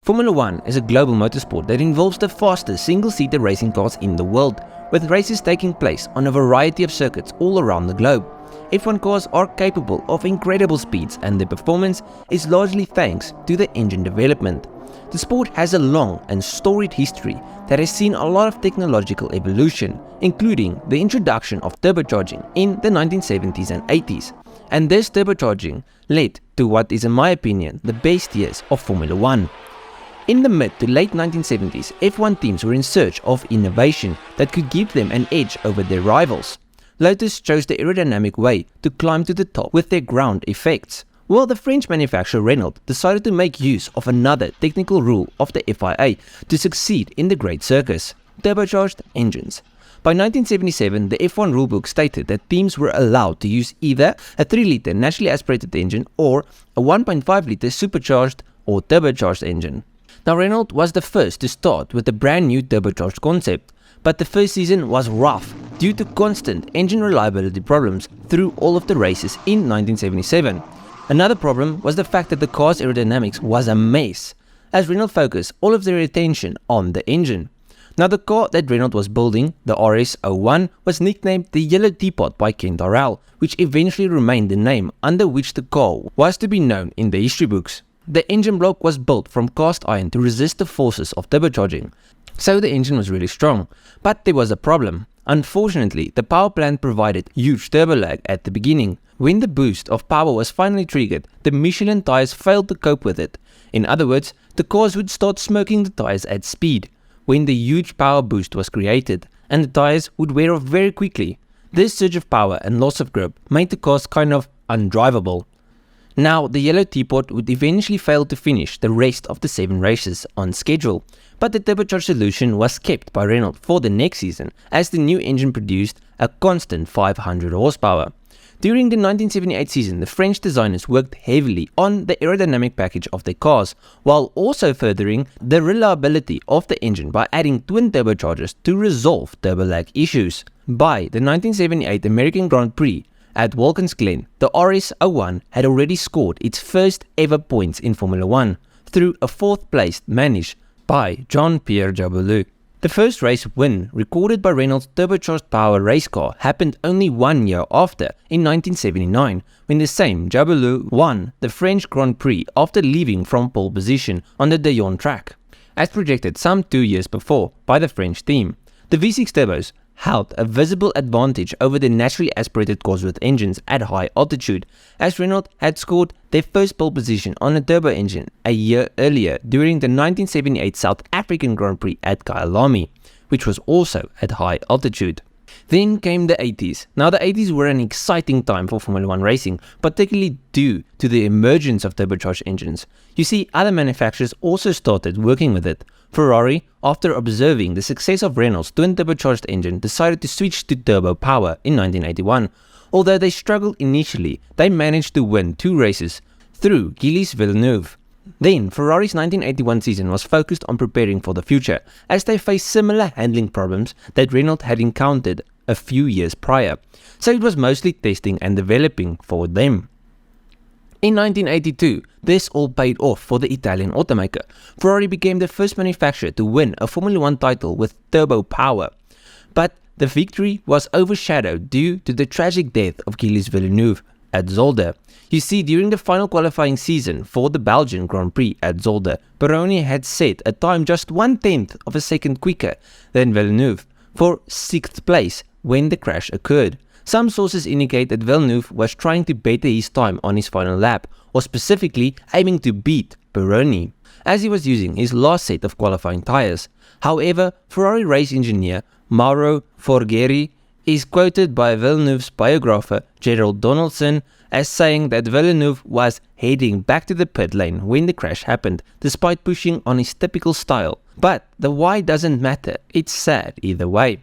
Formula 1 is a global motorsport that involves the fastest single-seater racing cars in the world, with races taking place on a variety of circuits all around the globe. F1 cars are capable of incredible speeds, and their performance is largely thanks to the engine development. The sport has a long and storied history that has seen a lot of technological evolution, including the introduction of turbocharging in the 1970s and 80s. And this turbocharging led to what is, in my opinion, the best years of Formula 1. In the mid to late 1970s, F1 teams were in search of innovation that could give them an edge over their rivals. Lotus chose the aerodynamic way to climb to the top with their ground effects, while the French manufacturer Renault decided to make use of another technical rule of the FIA to succeed in the Great Circus: turbocharged engines. By 1977, the F1 rulebook stated that teams were allowed to use either a 3-litre naturally aspirated engine or a 1.5-litre supercharged or turbocharged engine. Now, Renault was the first to start with the brand new turbocharged concept, but the first season was rough due to constant engine reliability problems through all of the races in 1977. Another problem was the fact that the car's aerodynamics was a mess, as Renault focused all of their attention on the engine. Now, the car that Renault was building, the RS01, was nicknamed the Yellow Teapot by Ken Tyrrell, which eventually remained the name under which the car was to be known in the history books. The engine block was built from cast iron to resist the forces of turbocharging, so the engine was really strong. But there was a problem. Unfortunately, the power plant provided huge turbo lag at the beginning. When the boost of power was finally triggered, the Michelin tires failed to cope with it. In other words, the cars would start smoking the tires at speed when the huge power boost was created, and the tires would wear off very quickly. This surge of power and loss of grip made the cars kind of undrivable. Now, the Yellow Teapot would eventually fail to finish the rest of the 7 races on schedule, but the turbocharged solution was kept by Renault for the next season, as the new engine produced a constant 500 horsepower. During the 1978 season, the French designers worked heavily on the aerodynamic package of their cars, while also furthering the reliability of the engine by adding twin turbochargers to resolve turbo lag issues. By the 1978 American Grand Prix at Watkins Glen, the RS01 had already scored its first ever points in Formula 1 through a 4th place managed by Jean-Pierre Jaboulet. The first race win recorded by Renault's turbocharged power race car happened only 1 year after, in 1979, when the same Jaboulet won the French Grand Prix after leaving from pole position on the Dijon track, as projected some 2 years before by the French team. The V6 turbos held a visible advantage over the naturally aspirated Cosworth engines at high altitude, as Renault had scored their first pole position on a turbo engine a year earlier during the 1978 South African Grand Prix at Kyalami, which was also at high altitude. Then came the 80s. Now, the 80s were an exciting time for Formula 1 racing, particularly due to the emergence of turbocharged engines. You see, other manufacturers also started working with it. Ferrari, after observing the success of Renault's twin turbocharged engine, decided to switch to turbo power in 1981. Although they struggled initially, they managed to win 2 races through Gilles Villeneuve. Then, Ferrari's 1981 season was focused on preparing for the future, as they faced similar handling problems that Renault had encountered a few years prior, so it was mostly testing and developing for them. In 1982, this all paid off for the Italian automaker. Ferrari became the first manufacturer to win a Formula 1 title with turbo power, but the victory was overshadowed due to the tragic death of Gilles Villeneuve at Zolder. You see, during the final qualifying season for the Belgian Grand Prix at Zolder, Pironi had set a time just 1/10 of a second quicker than Villeneuve for 6th place when the crash occurred. Some sources indicate that Villeneuve was trying to better his time on his final lap, or specifically aiming to beat Pironi, as he was using his last set of qualifying tires. However, Ferrari race engineer Mauro Forghieri is quoted by Villeneuve's biographer Gerald Donaldson as saying that Villeneuve was heading back to the pit lane when the crash happened, despite pushing on his typical style. But the why doesn't matter, it's sad either way.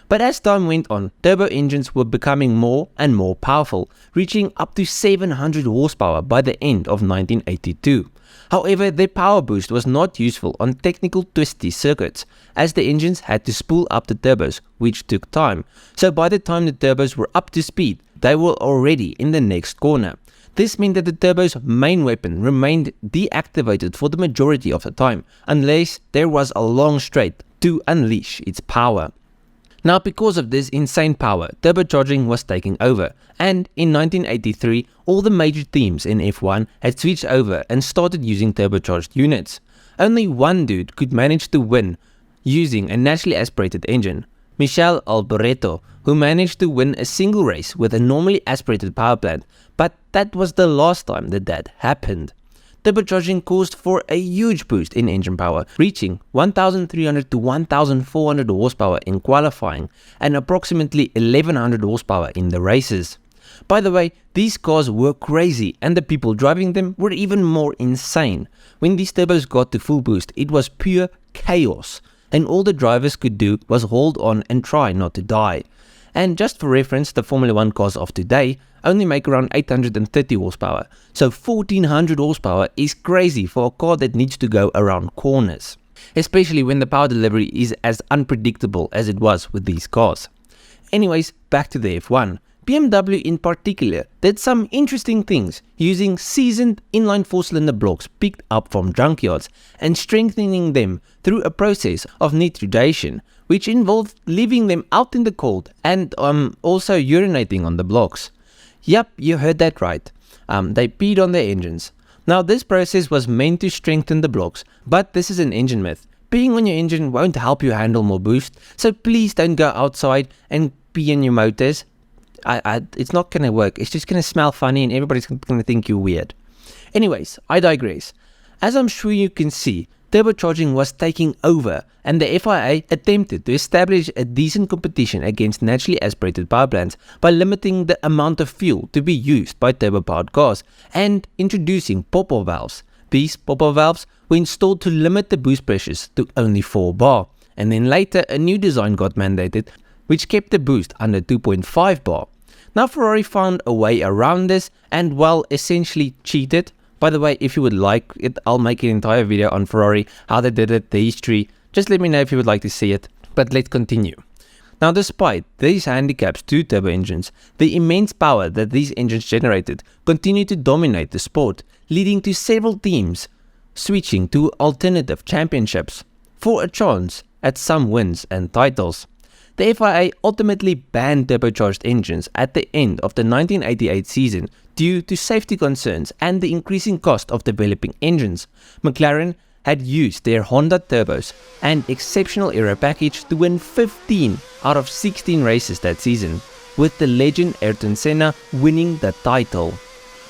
But as time went on, turbo engines were becoming more and more powerful, reaching up to 700 horsepower by the end of 1982. However, their power boost was not useful on technical twisty circuits, as the engines had to spool up the turbos, which took time. So by the time the turbos were up to speed, they were already in the next corner. This meant that the turbo's main weapon remained deactivated for the majority of the time, unless there was a long straight to unleash its power. Now, because of this insane power, turbocharging was taking over, and in 1983 all the major teams in F1 had switched over and started using turbocharged units. Only one dude could manage to win using a naturally aspirated engine, Michele Alboreto, who managed to win a single race with a normally aspirated power plant, but that was the last time that happened. Turbocharging caused for a huge boost in engine power, reaching 1300 to 1400 horsepower in qualifying and approximately 1100 horsepower in the races. By the way, these cars were crazy and the people driving them were even more insane. When these turbos got to full boost, it was pure chaos, and all the drivers could do was hold on and try not to die. And just for reference, the Formula 1 cars of today only make around 830 horsepower, so 1400 horsepower is crazy for a car that needs to go around corners, especially when the power delivery is as unpredictable as it was with these cars. Anyways, back to the F1. BMW in particular did some interesting things, using seasoned inline 4-cylinder blocks picked up from junkyards and strengthening them through a process of nitridation, which involved leaving them out in the cold and also urinating on the blocks. Yep, you heard that right. They peed on their engines. Now, this process was meant to strengthen the blocks, but this is an engine myth. Peeing on your engine won't help you handle more boost, so please don't go outside and pee in your motors. It's not going to work. It's just going to smell funny and everybody's going to think you're weird. Anyways, I digress. As I'm sure you can see, turbocharging was taking over, and the FIA attempted to establish a decent competition against naturally aspirated power plants by limiting the amount of fuel to be used by turbo-powered cars and introducing pop-off valves. These pop-off valves were installed to limit the boost pressures to only 4 bar, and then later a new design got mandated which kept the boost under 2.5 bar. Now, Ferrari found a way around this and, well, essentially cheated. By the way, if you would like it, I'll make an entire video on Ferrari, how they did it, the history. Just let me know if you would like to see it. But let's continue. Now, despite these handicaps to turbo engines, the immense power that these engines generated continued to dominate the sport, leading to several teams switching to alternative championships for a chance at some wins and titles. The FIA ultimately banned turbocharged engines at the end of the 1988 season due to safety concerns and the increasing cost of developing engines. McLaren had used their Honda turbos and exceptional aero package to win 15 out of 16 races that season, with the legend Ayrton Senna winning the title.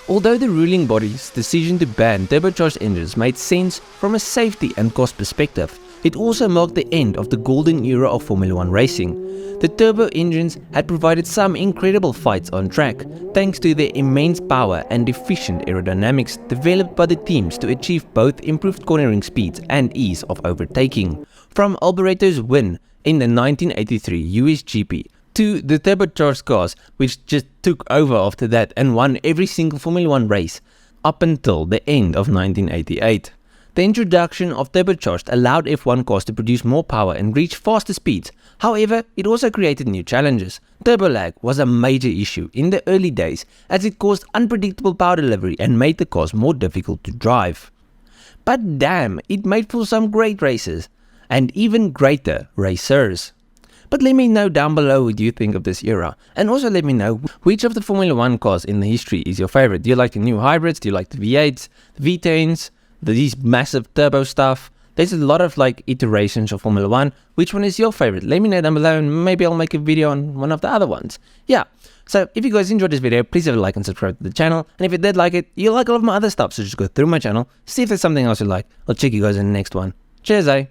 Although the ruling body's decision to ban turbocharged engines made sense from a safety and cost perspective, it also marked the end of the golden era of Formula 1 racing. The turbo engines had provided some incredible fights on track, thanks to their immense power and efficient aerodynamics developed by the teams to achieve both improved cornering speeds and ease of overtaking. From Alboreto's win in the 1983 US GP to the turbocharged cars, which just took over after that and won every single Formula 1 race up until the end of 1988. The introduction of turbocharged allowed F1 cars to produce more power and reach faster speeds. However, it also created new challenges. Turbo lag was a major issue in the early days, as it caused unpredictable power delivery and made the cars more difficult to drive. But damn, it made for some great races, and even greater racers. But let me know down below what you think of this era, and also let me know which of the Formula 1 cars in the history is your favorite. Do you like the new hybrids? Do you like the V8s, the V10s? These massive turbo stuff? There's a lot of iterations of Formula 1. Which one is your favorite? Let me know down below and maybe I'll make a video on one of the other ones. Yeah, so if you guys enjoyed this video, please have a like and subscribe to the channel. And if you did like it, you'll like all of my other stuff, so just go through my channel, see if there's something else you like. I'll check you guys in the next one. Cheers, eh?